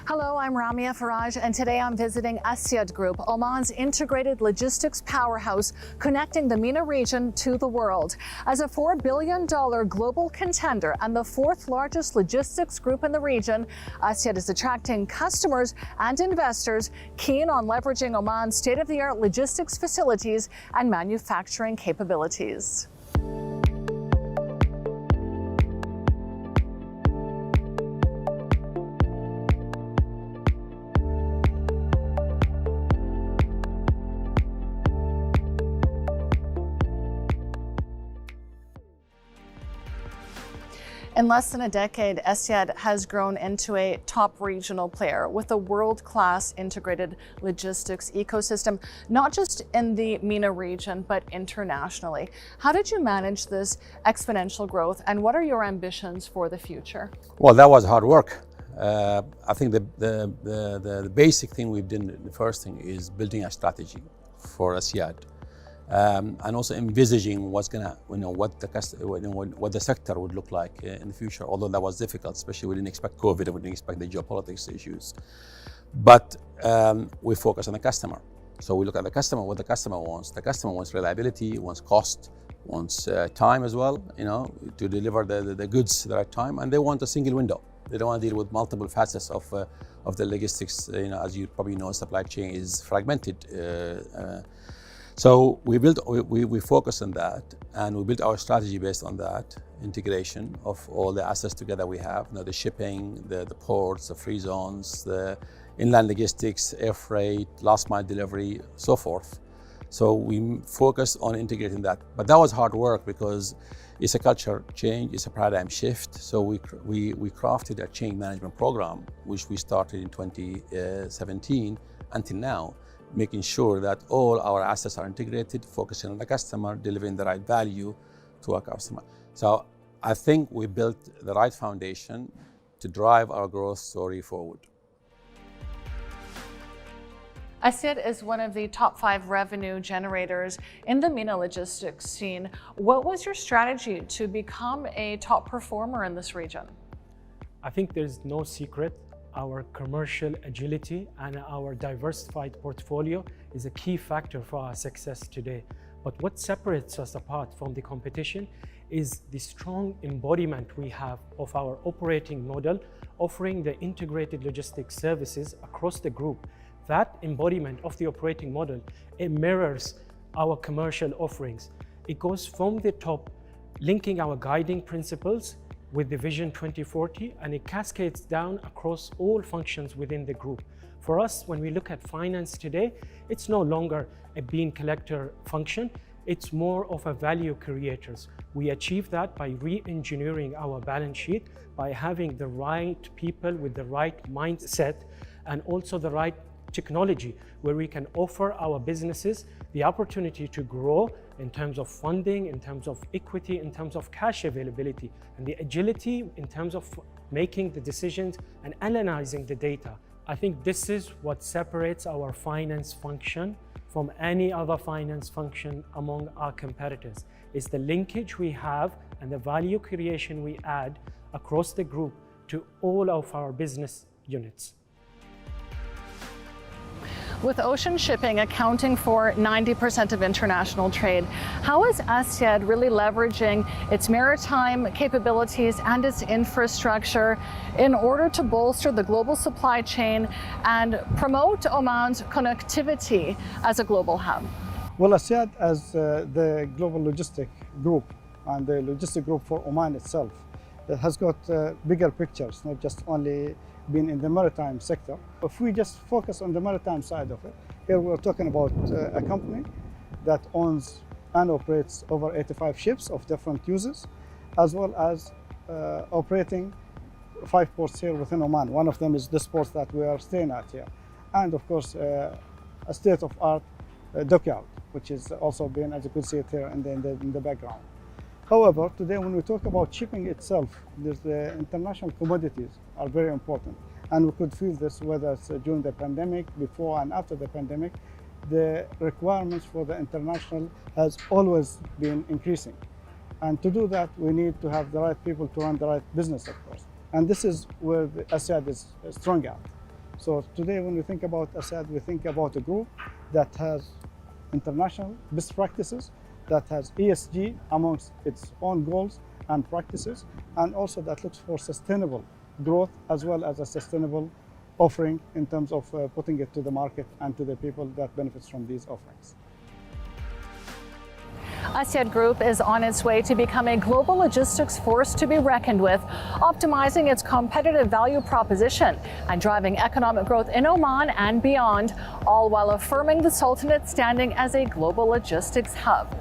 Hello, I'm Ramia Faraj, and today I'm visiting Asyad Group, Oman's integrated logistics powerhouse, connecting the MENA region to the world. As a $4 billion global contender and the fourth largest logistics group in the region, Asyad is attracting customers and investors keen on leveraging Oman's state-of-the-art logistics facilities and manufacturing capabilities. In less than a decade, Asyad has grown into a top regional player with a world-class integrated logistics ecosystem, not just in the MENA region, but internationally. How did you manage this exponential growth, and what are your ambitions for the future? Well, that was hard work. I think the basic thing we've done, the first thing is building a strategy for Asyad. And also envisaging what's gonna, what the sector would look like in the future. Although that was difficult, especially we didn't expect COVID, we didn't expect the geopolitics issues. But we focus on the customer. So we look at the customer, what the customer wants. The customer wants reliability, wants cost, wants time as well, to deliver the goods at the right time, and they want a single window. They don't want to deal with multiple facets of the logistics. As you probably know, supply chain is fragmented. So we focus on that, and we built our strategy based on that integration of all the assets together we have. The shipping, the ports, the free zones, the inland logistics, air freight, last mile delivery, so forth. So we focus on integrating that. But that was hard work because it's a culture change, it's a paradigm shift. So we crafted a change management program, which we started in 2017 until now, making sure that all our assets are integrated, focusing on the customer, delivering the right value to our customer. So I think we built the right foundation to drive our growth story forward. Asyad is one of the top 5 revenue generators in the MENA logistics scene. What was your strategy to become a top performer in this region? I think there's no secret. Our commercial agility and our diversified portfolio is a key factor for our success today. But what separates us apart from the competition is the strong embodiment we have of our operating model, offering the integrated logistics services across the group. That embodiment of the operating model, it mirrors our commercial offerings. It goes from the top, linking our guiding principles with the Vision 2040, and it cascades down across all functions within the group. For us, when we look at finance today, it's no longer a bean collector function, it's more of a value creators. We achieve that by re-engineering our balance sheet, by having the right people with the right mindset, and also the right technology, where we can offer our businesses the opportunity to grow in terms of funding, in terms of equity, in terms of cash availability, and the agility in terms of making the decisions and analyzing the data. I think this is what separates our finance function from any other finance function among our competitors. It's the linkage we have and the value creation we add across the group to all of our business units. With ocean shipping accounting for 90% of international trade, how is Asyad really leveraging its maritime capabilities and its infrastructure in order to bolster the global supply chain and promote Oman's connectivity as a global hub? Well, Asyad, as the global logistic group and the logistic group for Oman itself, has got bigger pictures, not just only been in the maritime sector. If we just focus on the maritime side of it, here we're talking about a company that owns and operates over 85 ships of different uses, as well as operating 5 ports here within Oman. One of them is this port that we are staying at here. And of course, a state-of-art dockyard, which is also being, as you could see it here in the background. However, today when we talk about shipping itself, the international commodities are very important. And we could feel this whether it's during the pandemic, before and after the pandemic, the requirements for the international has always been increasing. And to do that, we need to have the right people to run the right business, of course. And this is where the Asyad is strong at. So today when we think about Asyad, we think about a group that has international best practices, that has ESG amongst its own goals and practices, and also that looks for sustainable growth as well as a sustainable offering in terms of putting it to the market and to the people that benefits from these offerings. Asyad Group is on its way to become a global logistics force to be reckoned with, optimizing its competitive value proposition and driving economic growth in Oman and beyond, all while affirming the Sultanate standing as a global logistics hub.